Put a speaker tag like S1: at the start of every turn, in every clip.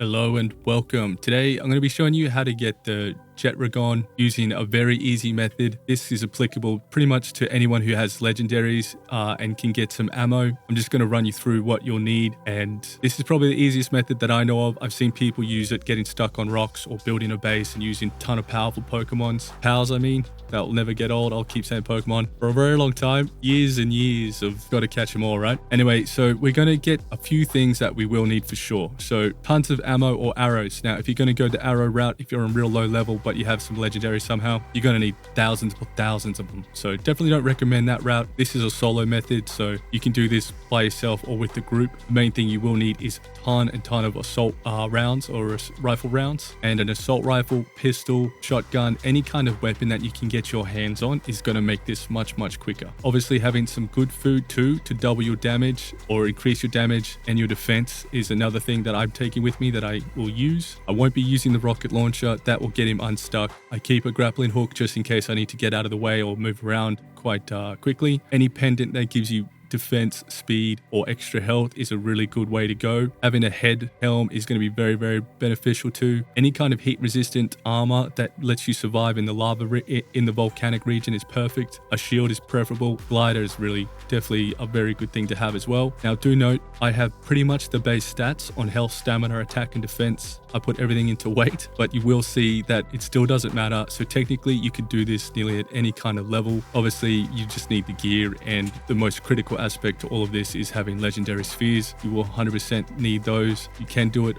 S1: Hello and welcome. Today I'm going to be showing you how to get the Jetragon using a very easy method. This is applicable pretty much to anyone who has legendaries and can get some ammo. I'm just going to run you through what you'll need, and this is probably the easiest method that I know of. I've seen people use it getting stuck on rocks or building a base and using a ton of powerful Pokemons. Pals, I mean, that'll never get old. I'll keep saying Pokemon for a very long time. Years and years of got to catch them all, right? Anyway, so we're going to get a few things that we will need for sure. So tons of ammo or arrows. Now, if you're going to go the arrow route, if you're on real low level, but you have some legendary somehow, you're going to need thousands of them. So definitely don't recommend that route. This is a solo method, so you can do this by yourself or with the group. The main thing you will need is a ton of assault rounds or rifle rounds, and an assault rifle, pistol, shotgun, any kind of weapon that you can get your hands on is going to make this much quicker. Obviously, having some good food too to double your damage or increase your damage and your defense is another thing that I'm taking with me that I will use. I won't be using the rocket launcher. That will get him unstuck. I keep a grappling hook just in case I need to get out of the way or move around quite quickly. Any pendant that gives you defense, speed, or extra health is a really good way to go. Having a head helm is going to be very beneficial too. Any kind of heat resistant armor that lets you survive in the lava in the volcanic region is perfect. A shield is preferable. Glider is really definitely a very good thing to have as well. Now do note, I have pretty much the base stats on health, stamina, attack, and defense. I put everything into weight, but you will see that it still doesn't matter. So technically you could do this nearly at any kind of level. Obviously you just need the gear, and the most critical aspect to all of this is having legendary spheres. You will 100% need those. You can do it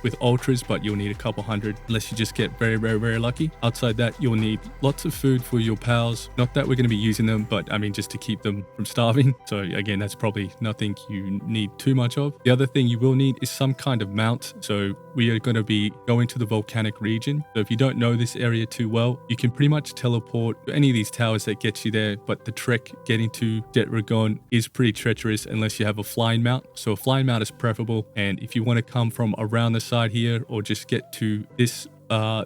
S1: with ultras, but you'll need a couple hundred unless you just get very lucky. Outside that, you'll need lots of food for your pals. Not that we're going to be using them, but I mean just to keep them from starving. So again, that's probably nothing you need too much of. The other thing you will need is some kind of mount. So we are going to be going to the volcanic region. So if you don't know this area too well, you can pretty much teleport to any of these towers that get you there, but the trek getting to Jetragon is pretty treacherous unless you have a flying mount. So a flying mount is preferable, and if you want to come from around the side here or just get to this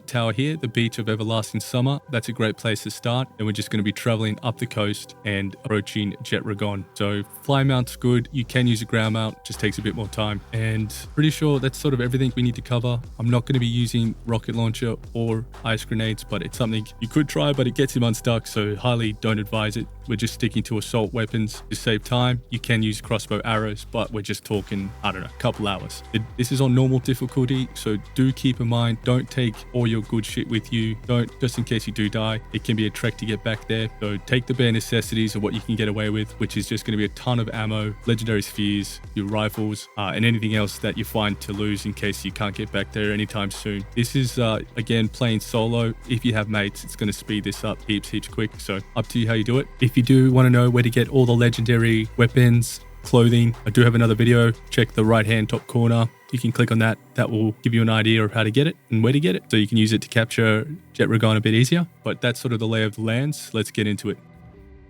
S1: tower here, the beach of everlasting summer, that's a great place to start. And we're just going to be traveling up the coast and approaching Jetragon. So fly mount's good. You can use a ground mount, just takes a bit more time. And pretty sure that's sort of everything we need to cover. I'm not going to be using rocket launcher or ice grenades, but it's something you could try, but it gets him unstuck, so highly don't advise it. We're just sticking to assault weapons to save time. You can use crossbow arrows, but we're just talking, I don't know, a couple hours. This is on normal difficulty, so do keep in mind, don't take all your good shit with you. Don't, just in case you do die. It can be a trek to get back there. So take the bare necessities of what you can get away with, which is just going to be a ton of ammo, legendary spheres, your rifles, and anything else that you find to lose in case you can't get back there anytime soon. This is, again, playing solo. If you have mates, it's going to speed this up heaps quick. So up to you how you do it. If you do want to know where to get all the legendary weapons, clothing, I do have another video. Check the right hand top corner. You can click on that. That will give you an idea of how to get it and where to get it, so you can use it to capture Jetragon a bit easier. But that's sort of the lay of the lands. Let's get into it.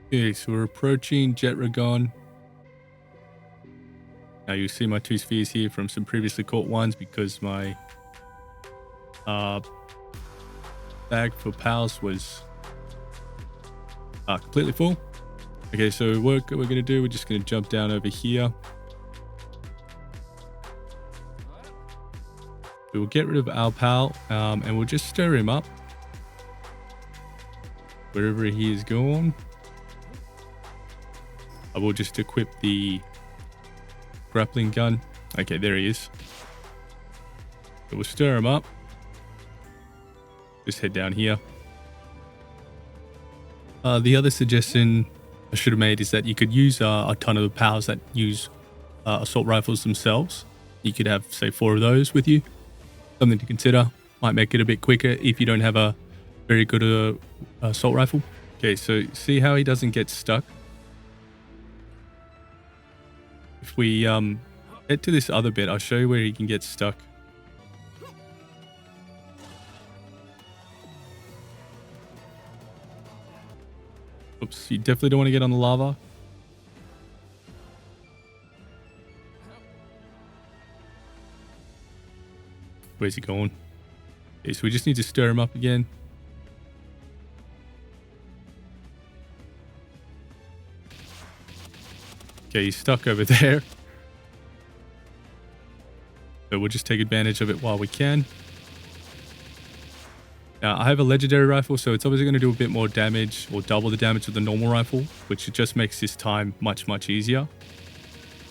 S1: Okay, so we're approaching Jetragon. Now you see my two spheres here from some previously caught ones because my bag for pals was completely full. Okay, so what we're going to do, we're just going to jump down over here. We will get rid of our pal, and we'll just stir him up wherever he is going. I will just equip the grappling gun. Okay, there he is. So we'll stir him up. Just head down here. The other suggestion I should have made is that you could use a ton of the pals that use assault rifles themselves. You could have, say, 4 of those with you. Something to consider. Might make it a bit quicker if you don't have a very good assault rifle. Okay, so see how he doesn't get stuck? If we head to this other bit, I'll show you where he can get stuck. Oops, you definitely don't want to get on the lava. Where's he going? Okay, so we just need to stir him up again. Okay, he's stuck over there. So we'll just take advantage of it while we can. Now, I have a legendary rifle, so it's obviously going to do a bit more damage, or double the damage of the normal rifle, which just makes this time much, much easier.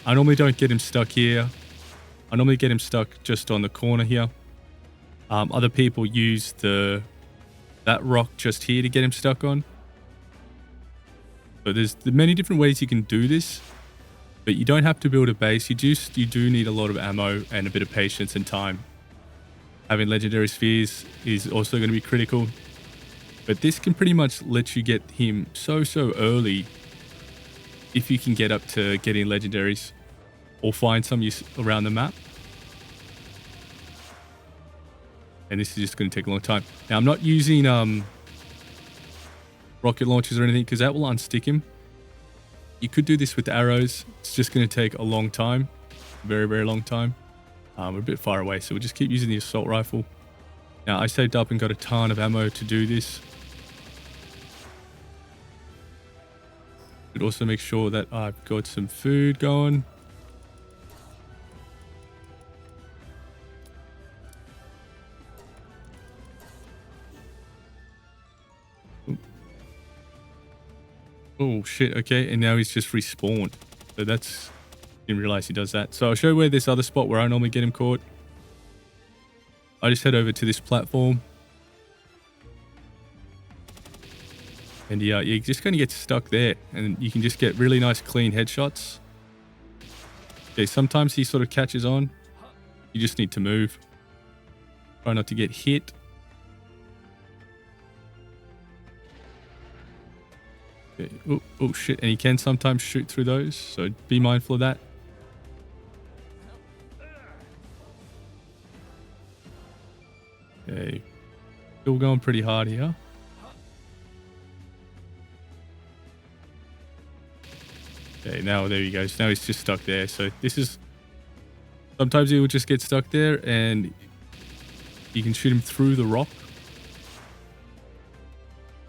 S1: I normally don't get him stuck here. I normally get him stuck just on the corner here. Other people use that rock just here to get him stuck on. So there's many different ways you can do this, but you don't have to build a base. You do need a lot of ammo and a bit of patience and time. Having legendary spheres is also going to be critical, but this can pretty much let you get him so early if you can get up to getting legendaries or find some use around the map. And this is just going to take a long time. Now, I'm not using rocket launchers or anything because that will unstick him. You could do this with arrows. It's just going to take a long time, very long time. We're a bit far away, so we'll just keep using the assault rifle. Now, I saved up and got a ton of ammo to do this. But also make sure that I've got some food going. Oh shit, okay, and now he's just respawned. So that's... Didn't realize he does that. So I'll show you where this other spot where I normally get him caught. I just head over to this platform. And yeah, you're just going to get stuck there. And you can just get really nice clean headshots. Okay, sometimes he sort of catches on. You just need to move. Try not to get hit. Okay. Oh shit, and he can sometimes shoot through those. So be mindful of that. Okay, still going pretty hard here. Okay, now there he goes. Now he's just stuck there. So this is... Sometimes he will just get stuck there and you can shoot him through the rock.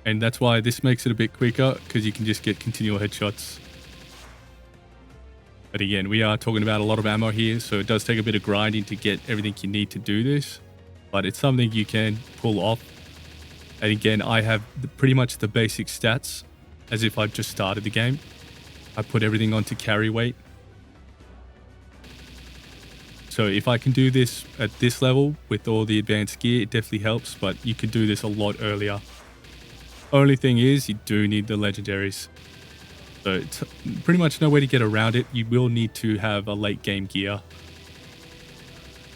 S1: And that's why this makes it a bit quicker, because you can just get continual headshots. But again, we are talking about a lot of ammo here, so it does take a bit of grinding to get everything you need to do this. But it's something you can pull off. And again, I have pretty much the basic stats as if I've just started the game. I put everything onto carry weight. So if I can do this at this level with all the advanced gear, it definitely helps, but you could do this a lot earlier. Only thing is, you do need the legendaries. So it's pretty much no way to get around it. You will need to have a late game gear.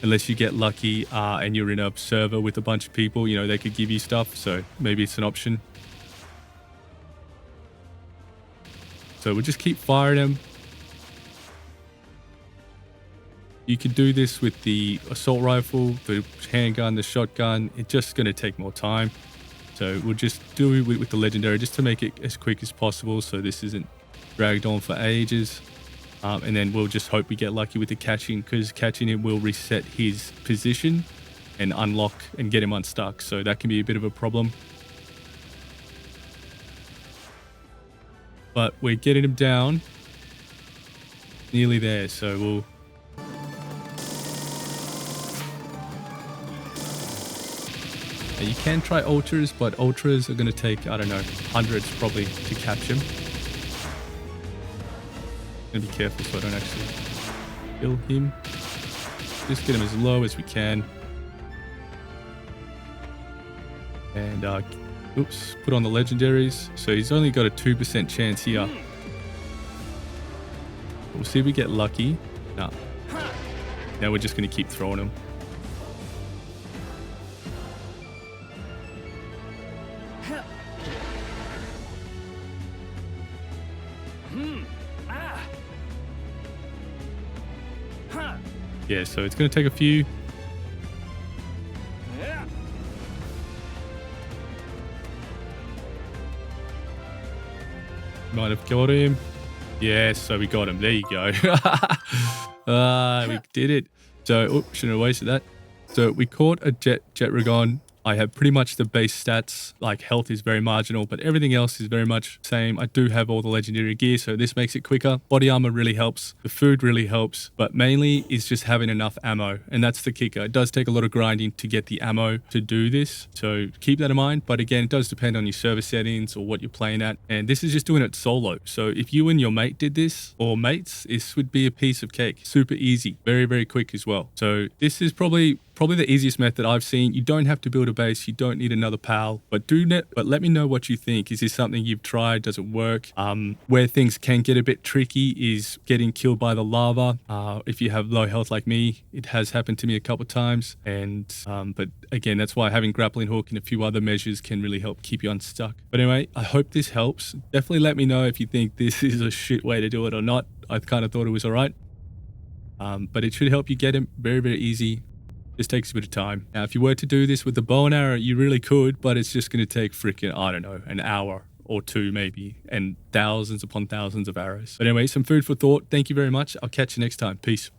S1: Unless you get lucky and you're in a server with a bunch of people, you know, they could give you stuff. So maybe it's an option. So we'll just keep firing them. You can do this with the assault rifle, the handgun, the shotgun. It's just going to take more time. So we'll just do it with the legendary just to make it as quick as possible so this isn't dragged on for ages. And then we'll just hope we get lucky with the catching, because catching him will reset his position and unlock and get him unstuck. So that can be a bit of a problem. But we're getting him down. Nearly there, so we'll... Now you can try ultras, but ultras are going to take, I don't know, hundreds probably to catch him. Gonna be careful so I don't actually kill him. Just get him as low as we can. And oops, put on the legendaries. So he's only got a 2% chance here. We'll see if we get lucky. No. Now we're just gonna keep throwing him. Yeah, so it's going to take a few. Might have got him. Yes, so we got him. There you go. We did it. So, oops, shouldn't have wasted that. So we caught a Jetragon I have pretty much the base stats, like health is very marginal, but everything else is very much same. I do have all the legendary gear, so this makes it quicker. Body armor really helps. The food really helps, but mainly is just having enough ammo, and that's the kicker. It does take a lot of grinding to get the ammo to do this, so keep that in mind. But again, it does depend on your server settings or what you're playing at, and this is just doing it solo. So if you and your mate did this, or mates, this would be a piece of cake. Super easy, very, very quick as well. So this is probably the easiest method I've seen. You don't have to build a base. You don't need another pal, but let me know what you think. Is this something you've tried? Does it work? Where things can get a bit tricky is getting killed by the lava. If you have low health like me, it has happened to me a couple of times. And but again, that's why having grappling hook and a few other measures can really help keep you unstuck. But anyway, I hope this helps. Definitely let me know if you think this is a shit way to do it or not. I kind of thought it was all right. But it should help you get him very, very easy. Just takes a bit of time. Now, if you were to do this with the bow and arrow, you really could, but it's just going to take freaking, I don't know, an hour or two maybe, and thousands upon thousands of arrows. But anyway, some food for thought. Thank you very much. I'll catch you next time. Peace.